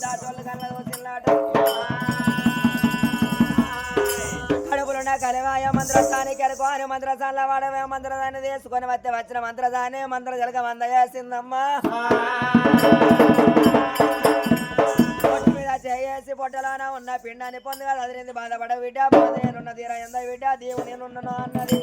దాటోళ్ళు కళ్ళ చిల్లాట కడుపులున్న కలివాయ మంత్రస్థానికి ఎరుకో అని మంత్రస్థానంలో వాడవే మంత్రదాన్ని తీసుకొని వస్తే వచ్చిన మంత్రదాన్ని మంత్ర జలక మంద చేసిందమ్మా పొట్టు మీద చేసి పొట్టలోన ఉన్న పిండాన్ని పొందుగా అదిరింది బాధపడ బిడ్డ నేనున్న తీర ఎంత బిడ్డ దేవుడు నేనున్నాను అన్నది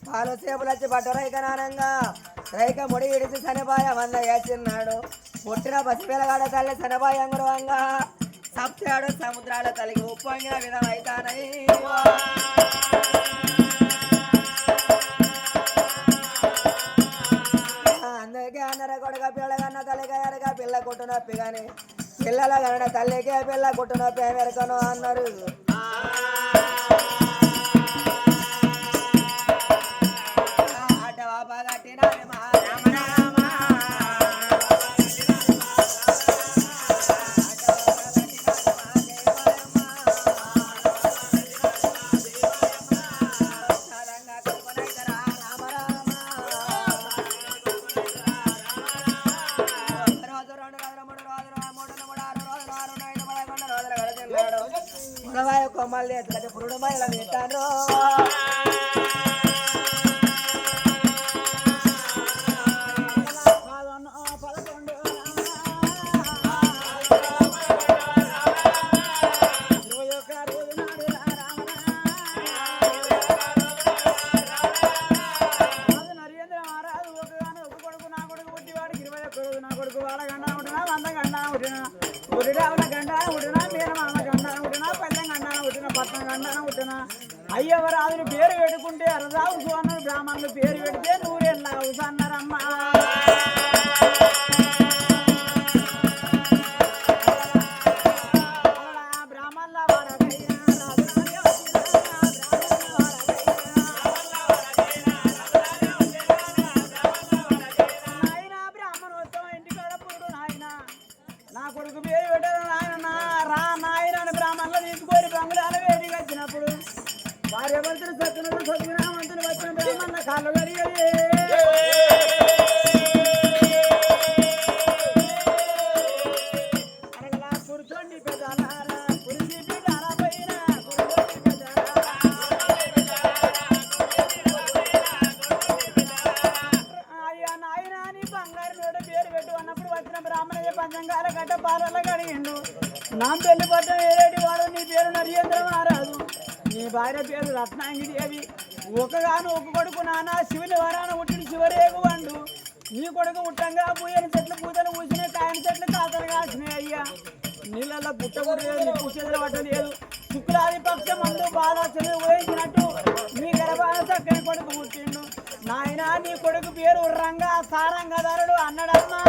పాలు సేపులు వచ్చి పట్టు రైక నానంగా రైక ముడి ఇడిచి శనిపాయ వంద వేసిన్నాడు పుట్టిన పసిపిల్లగాడ తల్లి శనిపాయ అంగురంగా సప్తాడు సముద్రాల తల్లికి ఉప్పొంగిన విధం అయితానై అందుకే అన్నర కొడుక పిల్లగన్న తల్లిగా పిల్ల కొట్టు నొప్పి కానీ పిల్లల కన్న తల్లికే పిల్ల కొట్టు నొప్పి మెరకను అన్నారు కొమ్మలు ఎత్తుకంటే పురుడు మహిళ పెట్టాను అయ్యవరాజుని పేరు పెట్టుకుంటే అరదావు అన్నారు బ్రాహ్మణులు పేరు పెడితే నూరెళ్ళావు అన్నారమ్మా బ్రాహ్మణుల నాయన బ్రాహ్మణోత్సవం ఇంటికాడ పురుడు నాయన నా కొడుకు పేరు పెట్టారు నాయన రా నాయన బ్రాహ్మణులు తీసుకొని బంగుళాల వేదిక వచ్చినప్పుడు భార్యభర్తలు సత్తులు సత్యనామంతులు వచ్చిన బ్రాహ్మణుల కాళ్ళు కడిగడి అరగలా కూర్చోండి పెదాలారా కురిసి పీఠాల పైన అయ్యా నాయన అని బంగారు నోట పేరు పెట్టు అన్నప్పుడు వచ్చిన బ్రాహ్మణ పంచంగాల గడ్డ పాలల కడిగిండు నా పెళ్లి పట్టం ఏరేటి వాడు నీ పేరు నరేంద్ర మహారాజు నీ భార్య పేరు రత్నాంగిదేవి ఒకగాను ఒక కొడుకు నాన్న శివుని వరాన పుట్టిన శివరేగు వండు నీ కొడుకు పుట్టంగా పూయని చెట్లు పూతలు పూసినాయి కాయని చెట్లు కాతలు కాసినాయి అయ్యా నీళ్ళల్లో పుట్టకూడదు పుచ్చేది పట్టలేదు శుక్లాది పక్షం మందు బాధ చెరువు పోయించినట్టు నీ గర్భాన చక్కని కొడుకు పుట్టిండు నాయన నీ కొడుకు పేరు రంగా సారంగధరుడు అన్నడమ్మా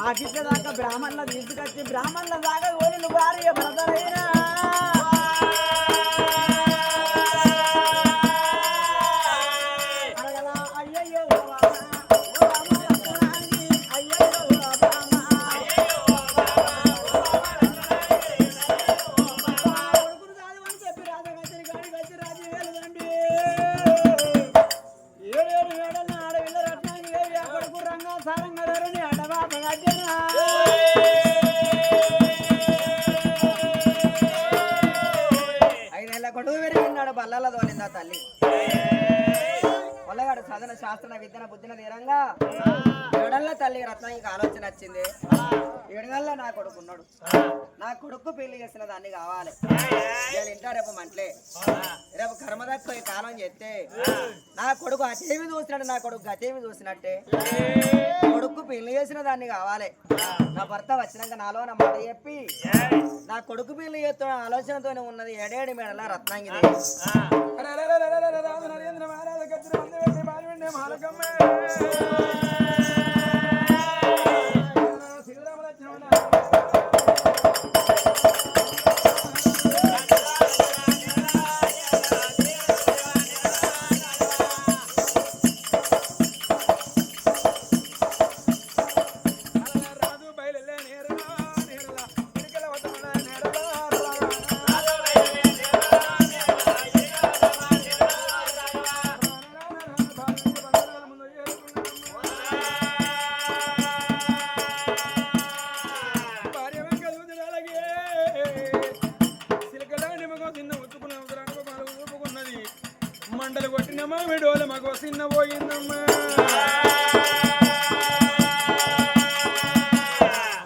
ఆ కిట్ల దాకా బ్రాహ్మణుల తీసుకొచ్చి బ్రాహ్మణుల దాకా ఓళ్ళు భార్య భరతరైనా అయ్యయ్యో కొడుకు పెరిగినాడు బల్లలో తోలిందా తల్లి పొల్లగాడు చదన శాస్త్ర విద్యన బుద్ధిన తీరంగా ఏడల్ల తల్లి రత్నానికి ఆలోచన వచ్చింది. ఏడుగల్ల నా కొడుకున్నాడు, నా కొడుకు పెళ్లి చేసిన దాన్ని కావాలి. వీళ్ళు ఇంటా రేపు మంటలే, రేపు కర్మదక్కు ఈ కాలం చేస్తే నా కొడుకు అటేమి చూసినాడు, నా కొడుకు గతేమి చూసినట్టే కొడుకు పెళ్లి చేసిన దాన్ని కావాలి. నా భర్త వచ్చినాక నాలో నా మాట చెప్పి నా కొడుకు పెళ్లి చేస్తున్న ఆలోచనతోనే ఉన్నది ఏడేడు మేడల రత్నాంగి మండలు కొట్టినమ్మా విడోలు మాకు చిన్న పోయిందమ్మా.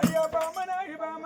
అయ్యో బామ్మ నాయి బామ్మ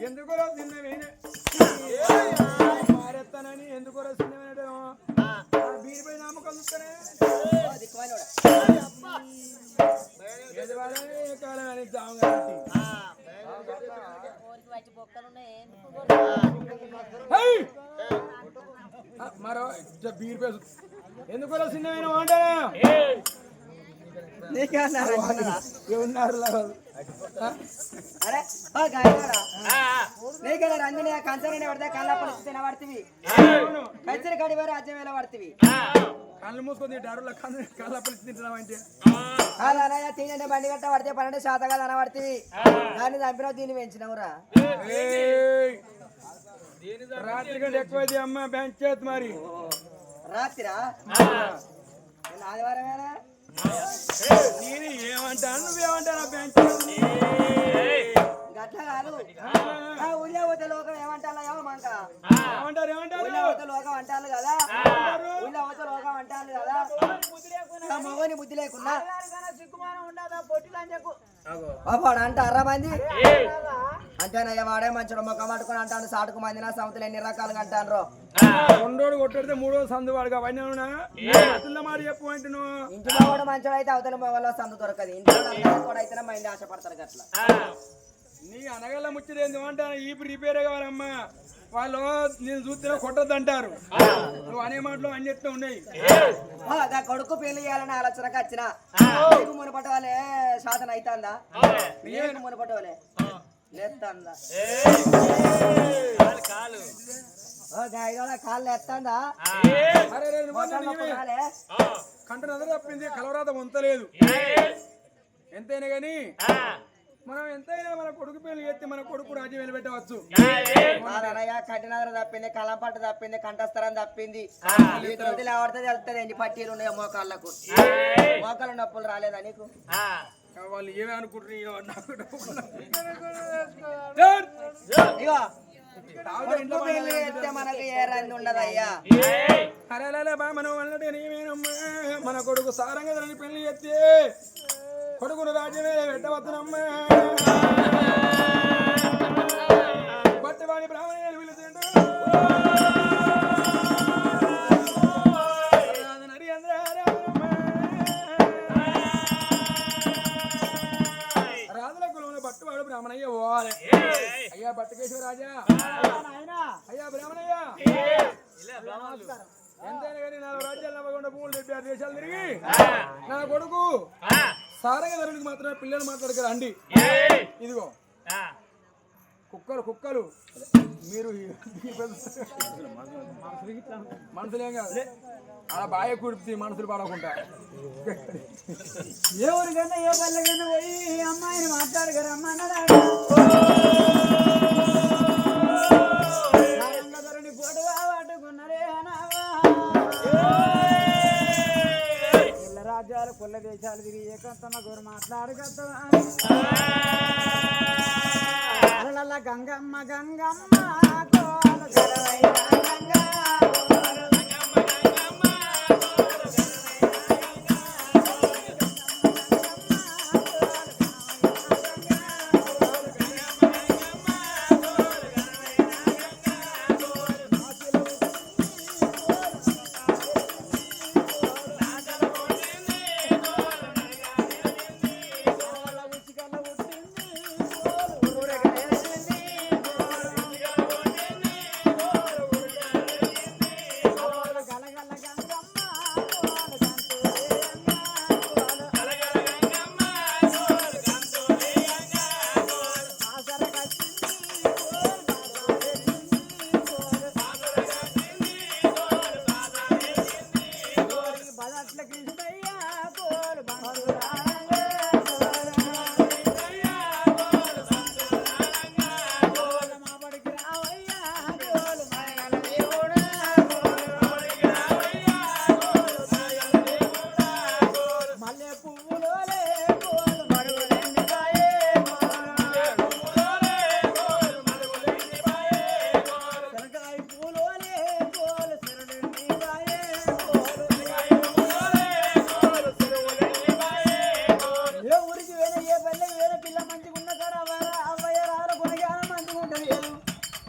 ఎందుకు తిన్నవేనే మారెత్తానని ఎందుకు తిన్నవేనో బీరిపై నమ్మకం చూస్తానే కాలం అని జాము మరో బీర్ పేసు ఎందుకు చిన్నవేనో అంటారా ఉన్నారు అరే నీకే రంజని కంచరని పడితే కళ్ళ పరిస్థితి పడుతుంది, కంచెని కడివే రాజ్యం ఎలా పడుతుంది. కళ్ళు మూసుకొని డరుల కళ్ళ పరిస్థితి తింటున్నామంటే అదనయ్య తినే బండి గట్ట పడితే 12 శాతంగా అనబడుతుంది. దాన్ని చంపినావు, దీన్ని పెంచినవురా. రాత్రి కంటే ఎక్కువ అమ్మ బ్యాంక్ చేతి మరి రాత్రిరా ఆదివారమేనా నేను ఏమంటాను నువ్వేమంటారా బ్యాంక్ గట్ల కాదు. ఊళ్ళో పోతే లోకం ఏమంటారా ఏమో మంక ఏమంటారు ఏమంటారు ఊళ్ళో పోతే లోకం అంటారు కదా, ఊళ్ళో పోతే లోకం అంటారు కదా. మగని బుద్ధి లేకున్నా వాడు అంటారా మంది అంతేనయ్యా, వాడే మంచి మొక్క పట్టుకుని అంటాను. సాటుకు మంది నా సంవత్సరం ఎన్ని రకాలుగా అంటాను. రెండోడు కొట్టితే మూడో సందు వాడుగా అవన్నీ మాట చెప్పు అంటే నువ్వు ఇంట్లో కూడా మంచోడు అయితే అవతల మొగల్లో సందు దొరకదు. ఇంట్లో కూడా అయితేనే మైండ్ ఆశపడతారు గట్లా. నీ అనగల ముచ్చట ఏంది అంటాను. ఈ రిపేర్ కావాలమ్మా, వాళ్ళు నేను చూస్తే కొట్టద్దు అంటారు. నువ్వు అనే మాటలు అన్ని చెప్తూ ఉన్నాయి. కొడుకు పెళ్లి చేయాలని ఆలోచనకు వచ్చిన నీకు మునపటి వాళ్ళే సాధన అవుతుందా? నీకు మునపటి వాళ్ళే లేస్తుందా? కాళ్ళు ఎత్తందా? కంట నదర తప్పింది, కలవరాత వంతలేదు. ఎంతైనా గాని మనం ఎంతైనా మన కొడుకు పెళ్లి చేస్తే మన కొడుకు రాజ్యం నిలబెట్టవచ్చు. కట్టినదర తప్పింది, కలం పట్టు తప్పింది, కంఠస్థరం తప్పింది. ఈ రోజులు ఎవరితో తెలుస్తుంది ఎన్ని పట్టీలు ఉన్నాయో మోకాళ్ళకు. మోకాళ్ళ నొప్పులు రాలేదా నీకు? వాళ్ళు ఏమే అనుకుంటున్నారు ఇగో పెళ్లి చేస్తే మనకి ఏ రంది ఉండదయ్యా. అరే బా మనం అన్నట్టు నీవేనమ్మా మన కొడుకు సారంగా దాన్ని పెళ్లి ఎత్తి కొడుకును రాజ్యమే పెట్టవచ్చునమ్మా బట్టవాడి బ్రాహ్మణులు పిలుచుంటూ రాజుల కులంలో బట్టువాడు బ్రాహ్మణయ్య పోవాలి అయ్యా బట్టకేశ్వర రాజా అయ్యా బ్రాహ్మణయ్య ఎంతైనా కానీ 4 రాజ్యాలు నమ్మకుండా భూములు 76 దేశాలు తిరిగి నా కొడుకు సారంగధరునికి మాత్రమే పిల్లలు మాట్లాడగలరు అండి ఇదిగో కుక్కలు మీరు మనుషులేం కాదు అలా బాగా కుడిపి మనుషులు పడకుండా ఏ ఊరికైనా ఏ పల్లెకైనా పోయి అమ్మాయిని మాట్లాడగలరు అమ్మ అన్నాడు పొడవ పట్టుకున్నారే రాజ్యాలు కొల్ల దేశాలు తిరిగి ఏకంతమ్మ గోరు మాట్లాడగలవా గంగమ్మ గంగమ్మ కోలు గంగా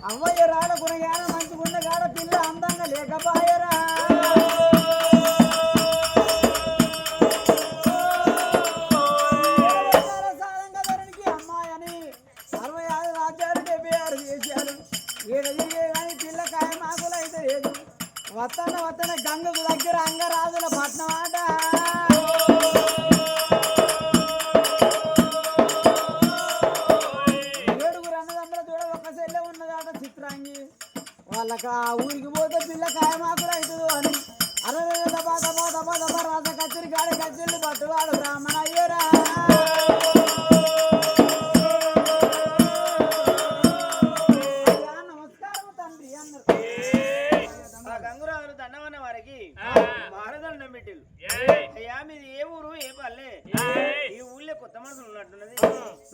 అవ్వయ్య రాళ్ళ గుణగాన మంచిగున్న కాడ పిల్ల అందంగా లేకపాయరా సారంగధరునికి అమ్మాయి అని 66 రాజ్యాలు 76 చేశారు ఏడదిగే కానీ పిల్ల కాయమాకులు అయితే లేదు వత్తన గంగకు దగ్గర అంగరాజుల పట్నం ఆట వాళ్ళకి ఆ ఊరికి పోతే పిల్ల కాయమాకులు అవుతుంది అని అరవై దబా రాజ కచ్చిరి కాడి కచ్చిళ్ళు పట్టువాడు బ్రాహ్మణ అయ్యరా నమస్కారం తండ్రి అన్నారు గంగురాజులు దండమన్న వారికి మారదండం పెట్టిల్లు అయ్యా మీది ఏ ఊరు ఏ పల్లె ఈ ఊళ్ళో కొత్త మనుషులు ఉన్నట్టున్నది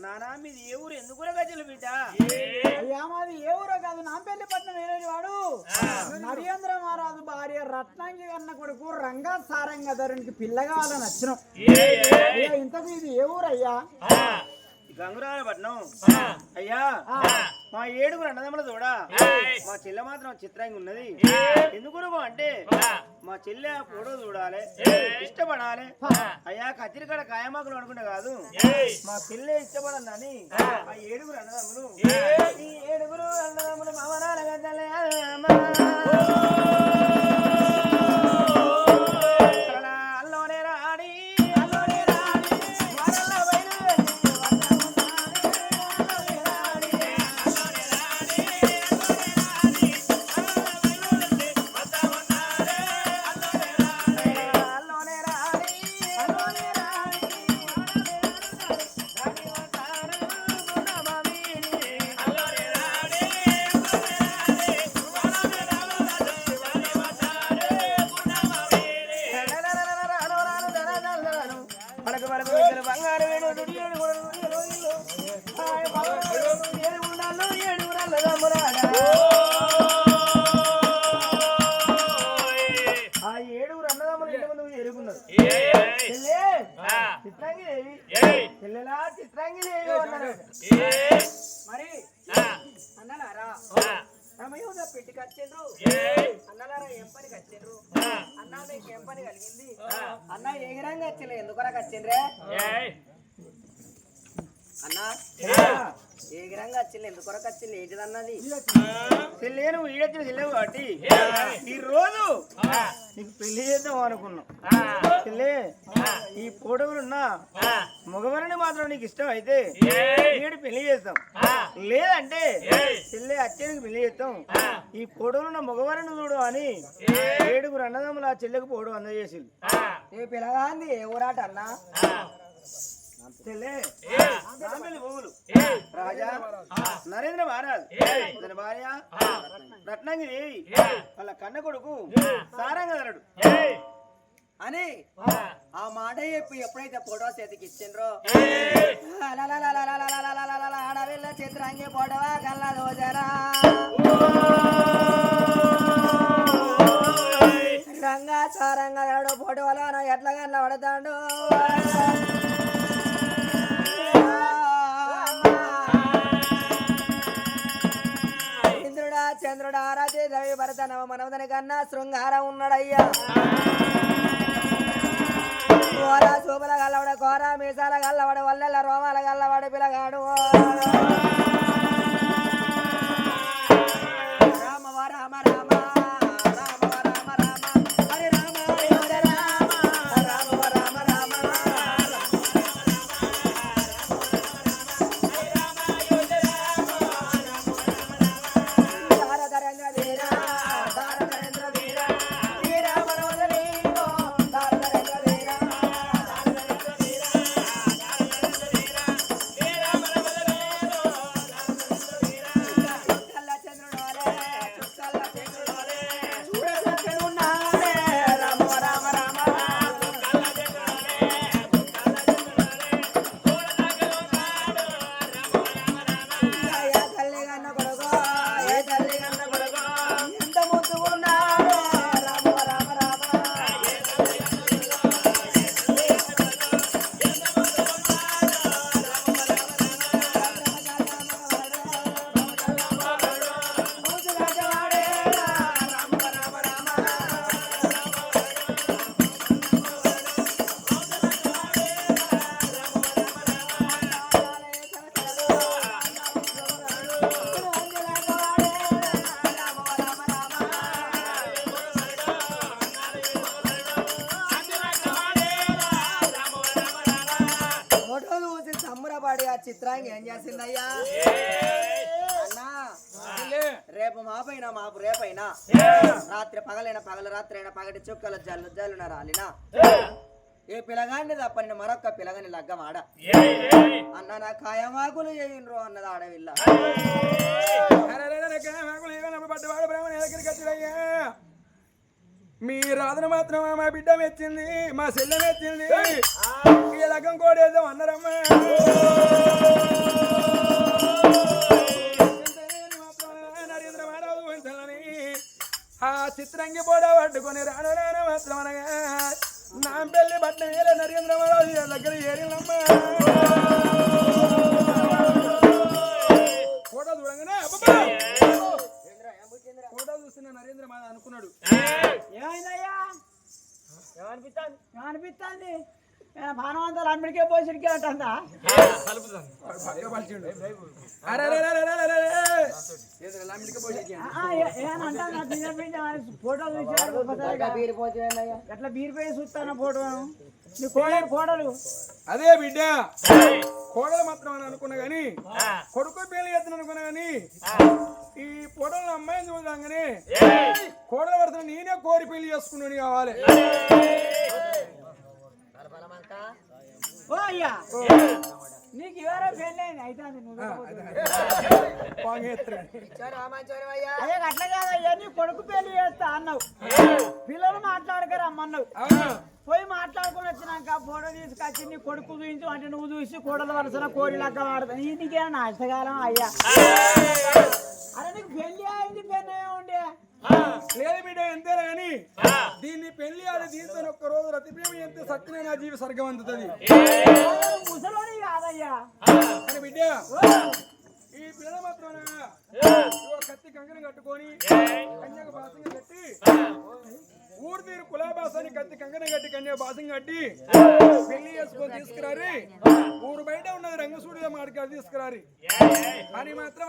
నానా మీది ఏ ఊరు ఎందుకు గజ్జలు బిడ్డ అయ్యా మాది ఏ ఊరో కాదు నాంపల్లి పట్నం ఏలేని వాడు నరేంద్ర మహారాజు భార్య రత్నాంగి అన్న కొడుకు రంగా సారంగధరునికి పిల్లగా వాళ్ళని నచ్చినాం అయ్యా ఇంతకు ఇది ఏ ఊరయ్యా గంగురాజపట్నం అయ్యా మా 7 అన్నదమ్ముల తోడా మా చెల్లె మాత్రం చిత్రంగా ఉన్నది ఎందుకు అంటే మా చెల్లె ఫోటో చూడాలి ఇష్టపడాలి అయ్యా కత్తిరికాడ కాయమాకులు అనుకుంటే కాదు మా చెల్లె ఇష్టపడాలని ఆ 7 అన్నదమ్ములు ఈ 7 అన్నదమ్ములు మామనాల గద్దలే అల్లోనే రాడి అన్నారు చెల్లె చిత్రాంగి దేవి చెల్లెలా చిత్రాంగి దేవి అన్నారు మరి అన్నలారా సమయం పెట్టుకు వచ్చిండ్రు అన్నలారా ఏం పనికి వచ్చిండ్రు అన్న మీకు ఏం పని కలిగింది అన్న ఏ రంగా వచ్చిండ్రు ఎందుకొరకు వచ్చిండ్రే అన్న ఏ గిరంగా వచ్చింది ఎందుకొరకు వచ్చింది ఏంటిదన్నది చెల్లె నువ్వు ఈడొచ్చిన చెల్లెవు కాబట్టి ఈ రోజు నీకు పెళ్లి చేద్దాం అనుకున్నాం చెల్లె ఈ పొడవులున్న మగవారిని మాత్రం నీకు ఇష్టం అయితే ఈడు పెళ్లి చేస్తాం లేదంటే చెల్లె అచ్చేనికి పెళ్లి చేస్తాం ఈ పొడవులున్న మగవారిని చూడు అని 7 అన్నదమ్ములు ఆ చెల్లెకు పొడవు అందజేసింది ఏ పిల్లగాంది ఏ ఊరాట అన్నా రాజా నరేంద్ర మహారాజ్ అతని భార్య రత్నాంగి దేవి వాళ్ళ కన్న కొడుకు సారంగధరుడు అని ఆ మాట చెప్పి ఎప్పుడైతే ఫోటో చేతికి ఇచ్చిండ్రో ఆడవిల్ల చిత్రాంగి ఫోటోవా కల్లా దోజరా రంగా సారంగధరుడు ఫోటోలో ఎట్లా కల్లా పడతాడు చంద్రుడు ఆరాధి రవి భరత నవ మనవదని కన్నా శృంగారం ఉన్నాడయ్యా కోర సూపుల గల్లవడ కోర మీసాల గల్లవడ వల్లెల రోమాల గల్లవడ పిలగాడు రామ రామ రామ చిత్రాంగి ఏం చేసిందయ్యా అన్నా రేపు మాపైనా మాపు రేపైనా రాత్రి పగలైనా పగల రాత్రి అయినా పగటి చుక్కల జల్లు జల్లున రాలినా ఏ పిలగాన్ని తప్పని మరొక్క పిలగని లగ్గమాడ అన్న నా కాయమాకులు చేయండ్రు అన్నది ఆడవిల్ల మీ రాధన మాత్రం మా బిడ్డ మెచ్చింది మా చెల్లె మెచ్చింది ఈ లగ్గం కోడేద్దాం అన్నారమ్మా నరేంద్ర మహారాజు వంచాలని ఆ చిత్రంగి పోడ పట్టుకొని రాను రాను మాత్రం అనగా నా పెళ్లి బట్ట నరేంద్ర మహారాజు దగ్గర ఏరినమ్మా ఫోటో చూడంగానే ఫోటో చూస్తున్న నరేంద్ర మహారాజు అనుకున్నాడు ఏమైందయ్యా ఏమనిపిస్తుంది భానవంతాలు అమ్మిడికే పోసిడికే అంటుందా ఫోటో చూసారు ఎట్లా బీరిపోయి చూస్తాను ఫోటో నీ కోడలు అదే బిడ్డ కోడలు మాత్రం అని అనుకున్నా గాని కొడుకు పెళ్లి చేస్తాను అనుకున్నా గాని ఈ ఫోటోలు అమ్మాయిని చూడగానే కోడలు పడుతున్నా నేనే కోరి పెళ్లి చేసుకున్నాను కావాలి ఓ అయ్యా నీకు ఎవరో పెళ్ళైంది అయితే అదే అట్లా కాదయ్యా నీ కొడుకు పెళ్లి చేస్తా అన్నావు పిల్లలు మాట్లాడక రమ్మన్నావు పోయి మాట్లాడుకుని వచ్చినాక ఫోటో తీసుకొచ్చి నీ కొడుకు చూపించు అంటే నువ్వు చూసి కోడల వరుసన కోరిలాగా వాడతాను నీకేనా నాశకాలం అయ్యా అరే నీకు పెళ్లి అయింది పెళ్ళి ఉండే లేదు బిడ్డ ఎంతేనా కానీ దీన్ని పెళ్లి ఆడి దీంతో ఒక్క రోజు రతిప్రేమి ఎంత సత్యమే నా జీవి స్వర్గం అందుతుంది ముసలోని కాదయ్యా కానీ బిడ్డ ఈ పిల్లల మాత్రం కత్తి కంకణం కట్టుకొని కన్యాకు బాసంగా కట్టి ఊరు తీరు కులాబాసాన్ని కత్తి కంకణం కట్టి కన్యా బాసం కట్టి పెళ్లి చేసుకొని తీసుకురారి ఊరు బయట ఉన్నది రంగసూడిగా మాడికాడు తీసుకురారి అని మాత్రం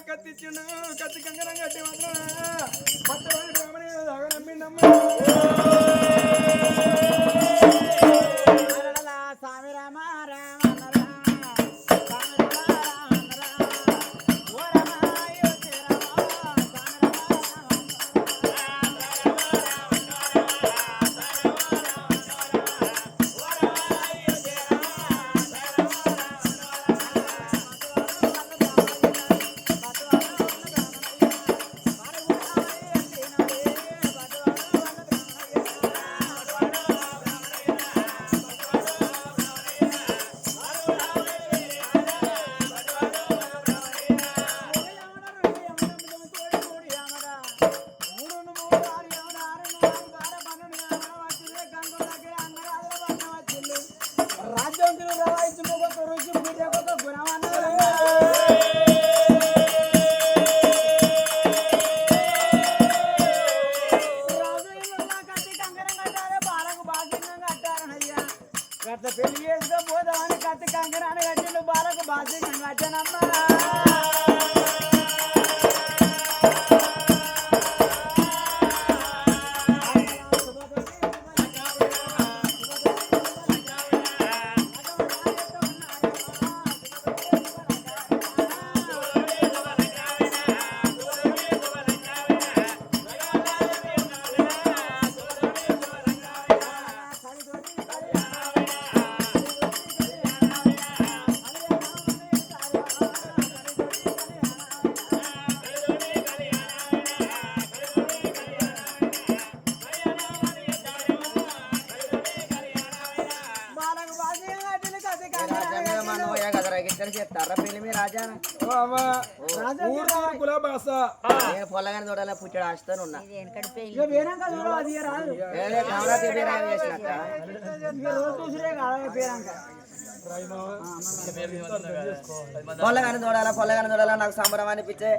కత్తి ఇచ్చిండు కత్తి కంకణం కట్టి మాత్రం పట్టవాడి బ్రాహ్మణి నమ్మిండమ్మ స్వామి రామ రామ పెళ్లి చేసుకోపోదామని కత్తి కంకరాన్ని కట్టిండు బాలకు బాధ్యంగా కట్టానమ్మా చెప్తారా పెళ్లి మీ రాజా కులాబాస పొల్లగాని చూడాలి పుట్టాడు ఆశతోనున్నా పొల్లగాని చూడాలా నాకు సంబరం అనిపించే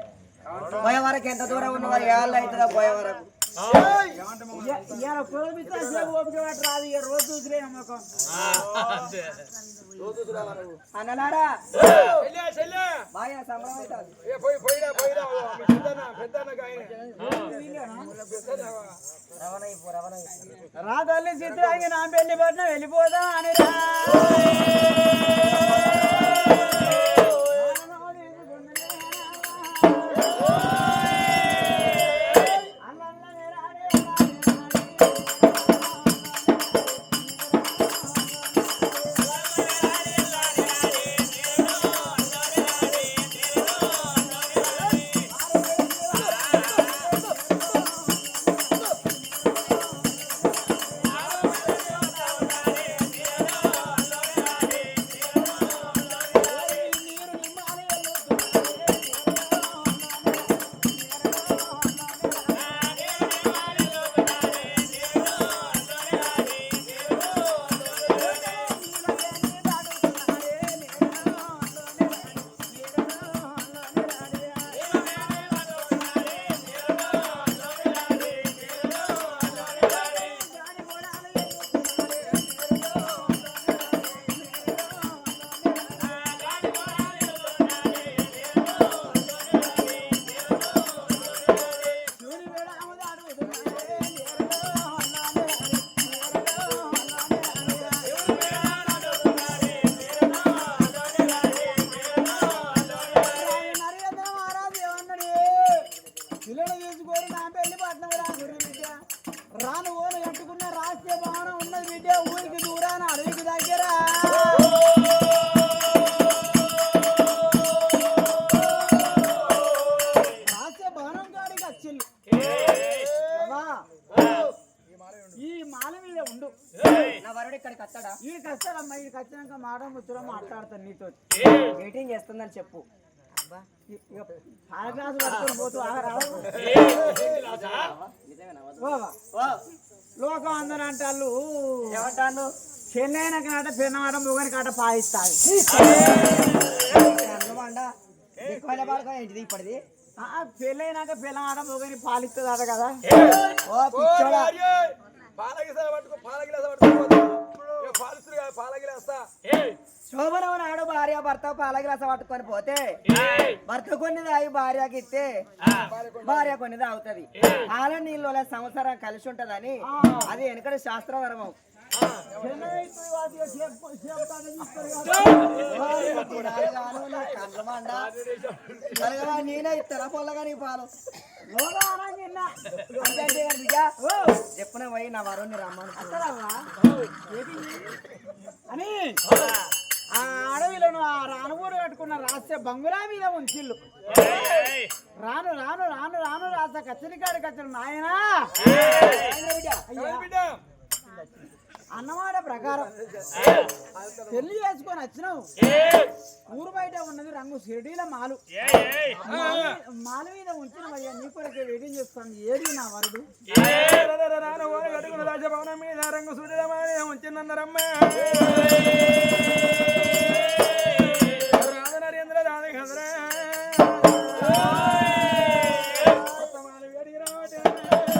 పోయే వరకు ఎంత దూరం ఉన్నవారు ఏళ్ళు అవుతుందా పోయే వరకు అన్నలారా బాగా సంబరం రా తల్లి చిత్రానికి నా పెళ్లి పట్టిన వెళ్ళిపోదా అని రాను ఓను కట్టుకున్న రాష్ట్రీయ భవనం ఉన్నది బిడ్డ ఊరికి దూరాన అడవికి దగ్గర రాష్ట్రీయ భవనం కాడికి వచ్చింది ఈ మాల మీద ఉండు నా వరుడు ఇక్కడికి వస్తాడా ఈ కష్టాలమ్మా ఈ వచ్చినాక మాట ముచ్చడం మాట్లాడతాను నీతో మీటింగ్ చేస్తుందని చెప్పు ఇక పాల గ్లాసు పట్టుకొని పోతూ ఆగరావు లోకం అందరూ అంటాళ్ళు ఏమంటాను చెన్నైన కాట పెన్నమాట మొగని కాట పాయిస్తాయి ఏంటిది ఇప్పటిది పెళ్ళైనాక పెన్నమాట మొగని పాలిస్తుందట కదా ఓ పిచ్చోడా శోభనం నాడు భార్య భర్త పాల గ్లాస పట్టుకొని పోతే భర్త కొన్ని తాగి భార్యకి ఇస్తే భార్య కొన్ని తాగుతుంది పాల నీళ్ళు సంవత్సరం కలిసి ఉంటదని అది వెనకటి శాస్త్రధర్మం నేనే ఇస్తారా పొల్లగా నీ పాలు చెప్పున పోయి నా వరుణ్ణి రమ్మను అని ఆ అడవిలో ఆ రానుగోడు కట్టుకున్న రాస్తే బంగులా మీద ఉంచిల్లు రాను రాను రాను రాను రాస్తా కచ్చరికాడు కచ్చరు నాయనా అన్నమాట ప్రకారం పెళ్లి చేసుకొని వచ్చినావు ఊరు బయట ఉన్నది రంగు షిరిడీల మాలు మాలు మీద ఉంచిన అయ్యా నీ కొరకే వెయిటింగ్ చేస్తాను ఏది నా వరుడు రాజభవనం మీద రంగు సూర్యుడమా ఉంచిందన్నారమ్మా